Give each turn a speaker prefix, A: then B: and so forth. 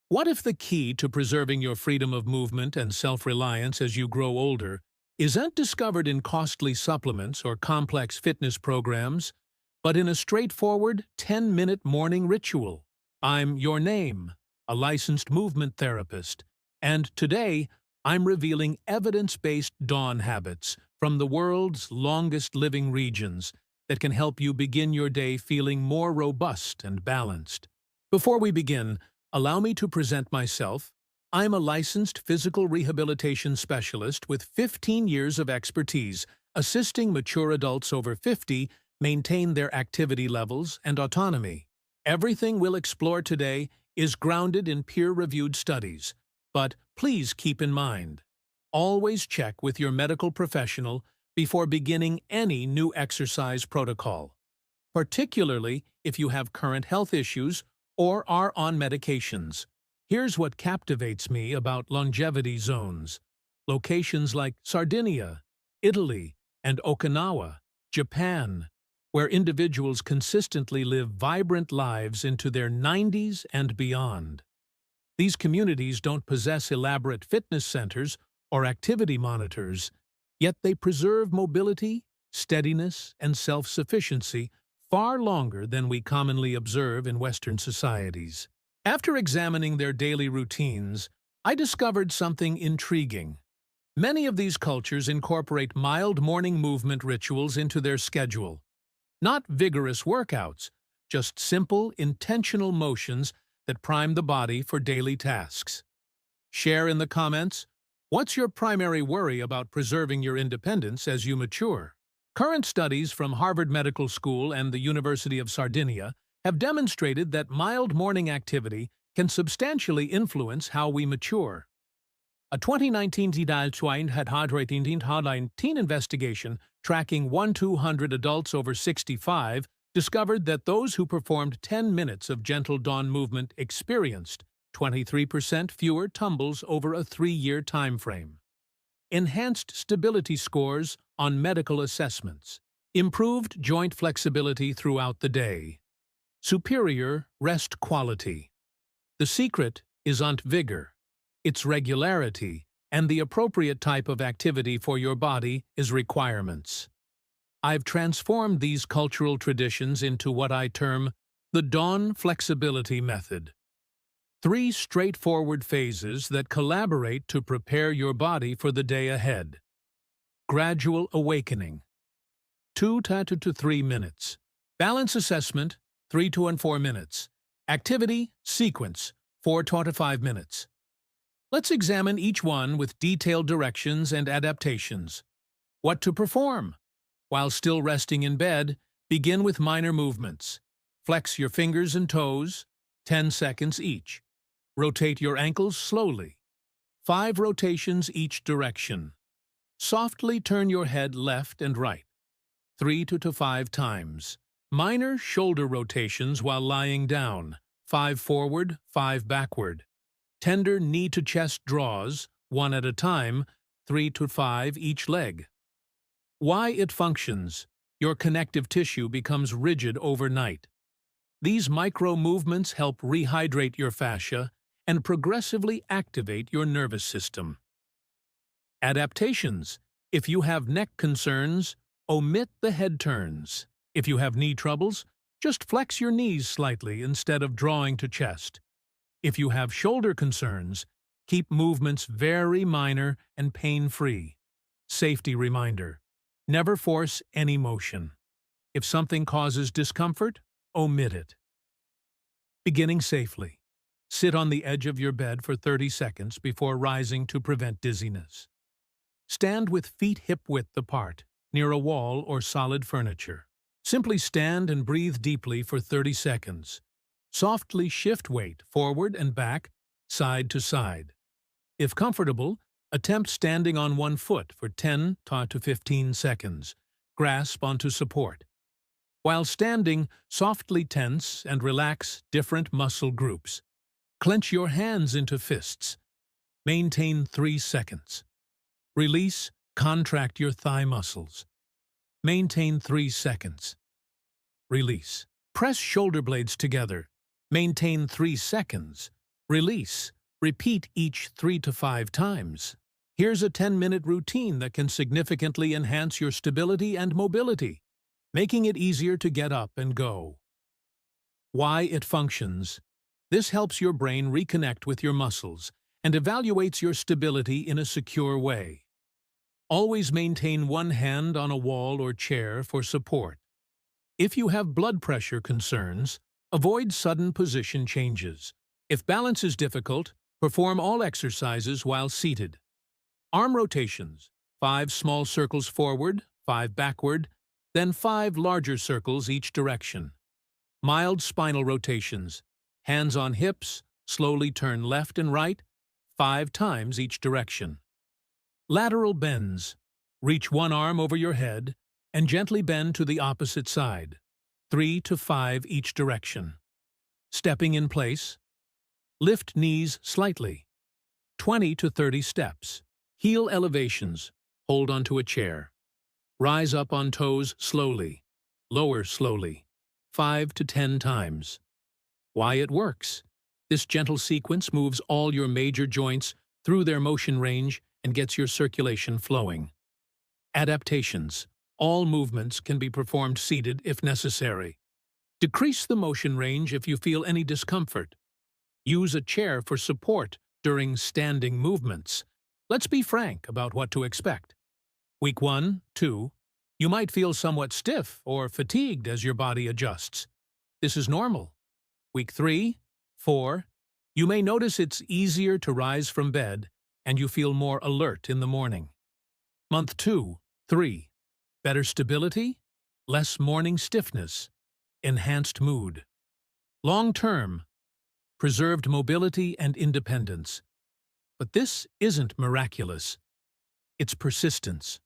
A: What if the key to preserving your freedom of movement and self-reliance as you grow older isn't discovered in costly supplements or complex fitness programs, but in a straightforward 10-minute morning ritual? I'm Your Name, a licensed movement therapist, and today I'm revealing evidence-based dawn habits from the world's longest living regions that can help you begin your day feeling more robust and balanced. Before we begin, allow me to present myself. I'm a licensed physical rehabilitation specialist with 15 years of expertise, assisting mature adults over 50 maintain their activity levels and autonomy. Everything we'll explore today is grounded in peer-reviewed studies, but please keep in mind, always check with your medical professional before beginning any new exercise protocol, particularly if you have current health issues or are on medications. Here's what captivates me about longevity zones. Locations like Sardinia, Italy, and Okinawa, Japan, where individuals consistently live vibrant lives into their 90s and beyond. These communities don't possess elaborate fitness centers or activity monitors, yet they preserve mobility, steadiness, and self-sufficiency far longer than we commonly observe in Western societies. After examining their daily routines, I discovered something intriguing. Many of these cultures incorporate mild morning movement rituals into their schedule. Not vigorous workouts, just simple, intentional motions that prime the body for daily tasks. Share in the comments, what's your primary worry about preserving your independence as you mature? Current studies from Harvard Medical School and the University of Sardinia have demonstrated that mild morning activity can substantially influence how we mature. A 2019 teen investigation tracking 1,200 adults over 65 discovered that those who performed 10 minutes of gentle dawn movement experienced 23% fewer tumbles over a 3-year time frame, enhanced stability scores on medical assessments, improved joint flexibility throughout the day, superior rest quality. The secret isn't vigor. Its regularity and the appropriate type of activity for your body is requirements. I've transformed these cultural traditions into what I term the dawn flexibility method. 3 straightforward phases that collaborate to prepare your body for the day ahead. Gradual awakening, 2 to 3 minutes. Balance assessment, 3 to 4 minutes. Activity sequence, 4 to 5 minutes. Let's examine each one with detailed directions and adaptations. What to perform? While still resting in bed, begin with minor movements. Flex your fingers and toes, 10 seconds each. Rotate your ankles slowly, 5 rotations each direction. Softly turn your head left and right, 3 to 5 times. Minor shoulder rotations while lying down, 5 forward, 5 backward. Tender knee-to-chest draws, 1 at a time, 3 to 5 each leg. Why it functions. Your connective tissue becomes rigid overnight. These micro-movements help rehydrate your fascia and progressively activate your nervous system. Adaptations. If you have neck concerns, omit the head turns. If you have knee troubles, just flex your knees slightly instead of drawing to chest. If you have shoulder concerns, keep movements very minor and pain-free. Safety reminder: never force any motion. If something causes discomfort, omit it. Beginning safely. Sit on the edge of your bed for 30 seconds before rising to prevent dizziness. Stand with feet hip-width apart, near a wall or solid furniture. Simply stand and breathe deeply for 30 seconds. Softly shift weight forward and back, side to side. If comfortable, attempt standing on one foot for 10 to 15 seconds. Grasp onto support. While standing, softly tense and relax different muscle groups. Clench your hands into fists. Maintain 3 seconds. Release, contract your thigh muscles. Maintain 3 seconds. Release. Press shoulder blades together. Maintain 3 seconds. Release. Repeat each 3 to 5 times. Here's a 10-minute routine that can significantly enhance your stability and mobility, making it easier to get up and go. Why it functions. This helps your brain reconnect with your muscles and evaluates your stability in a secure way. Always maintain one hand on a wall or chair for support. If you have blood pressure concerns, avoid sudden position changes. If balance is difficult, perform all exercises while seated. Arm rotations. 5 small circles forward, 5 backward, then 5 larger circles each direction. Mild spinal rotations. Hands on hips, slowly turn left and right, 5 times each direction. Lateral bends. Reach one arm over your head and gently bend to the opposite side, 3 to 5 each direction. Stepping in place. Lift knees slightly, 20 to 30 steps. Heel elevations. Hold onto a chair. Rise up on toes slowly, lower slowly, 5 to 10 times. Why it works. This gentle sequence moves all your major joints through their motion range and gets your circulation flowing. Adaptations. All movements can be performed seated if necessary. Decrease the motion range if you feel any discomfort. Use a chair for support during standing movements. Let's be frank about what to expect. Week 1, 2, you might feel somewhat stiff or fatigued as your body adjusts. This is normal. Week 3, 4, you may notice it's easier to rise from bed and you feel more alert in the morning. Month 2, 3, better stability, less morning stiffness, enhanced mood. Long term, preserved mobility and independence. But this isn't miraculous. It's persistence.